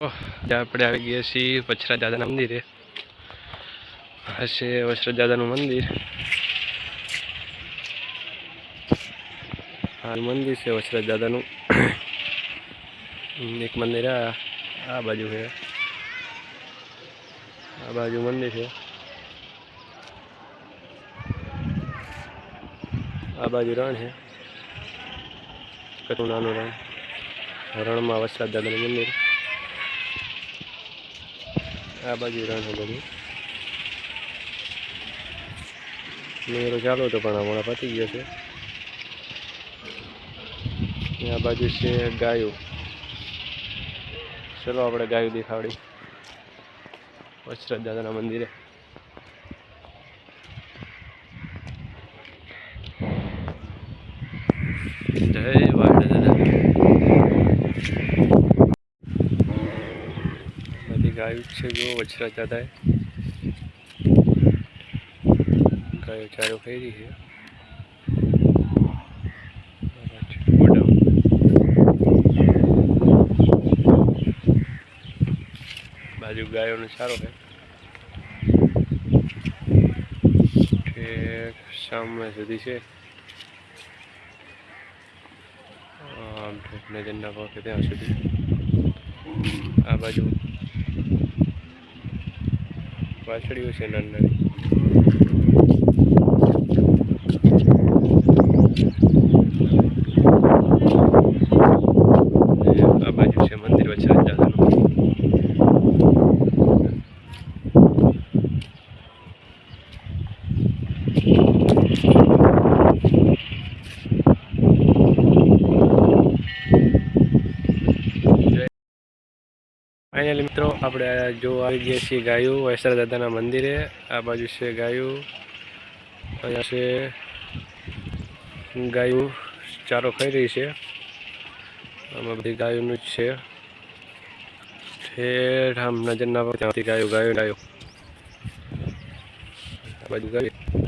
આપણે આવી ગયા છીએ વછરાજ દાદાના મંદિરે. હશે વછરાજ દાદાનું મંદિર. હાલ મંદિર છે વછરાજ દાદાનું. એક મંદિર આ બાજુ છે, આ બાજુ મંદિર છે, આ બાજુ રણ છે, કેટલું નાનું રણ. રણમાં વછરાજ દાદાનું મંદિર. આ બાજુ રણ છે બધું. મેળો ચાલુ હતો પણ હમણાં પતી ગયો છે. આ બાજુ છે ગાયો. ચલો આપણે ગાયો દેખાડી વછરાજ દાદાના મંદિરે. જય વાડ દાદા. બધી ગાયો છે જો વછરાજ દાદાએ. ગાયો ચારો ખાઈ રહી છે. બાજુ ગાયોનો ચારો છે. ઠેક સામે સુધી છે. આમ નજર ના પાકે ત્યાં સુધી. આ બાજુ વાછડીઓ છે નાની નાની. આ બાજુ છે મંદિર વછરાજ દાદાનું. ફાઇનલી મિત્રો આપણે જો આવી ગયા છીએ ગાયો વછરાજ દાદાના મંદિરે. આ બાજુ છે ગાયો, અહીંયા છે ગાયો ચારો ખાઈ રહી છે. આમાં બધી ગાયોનું જ છે. ઠેઠ આમ નજર ના પડે ત્યાંથી ગાયો ગાયો ગાયો. આ બાજુ ગાયો.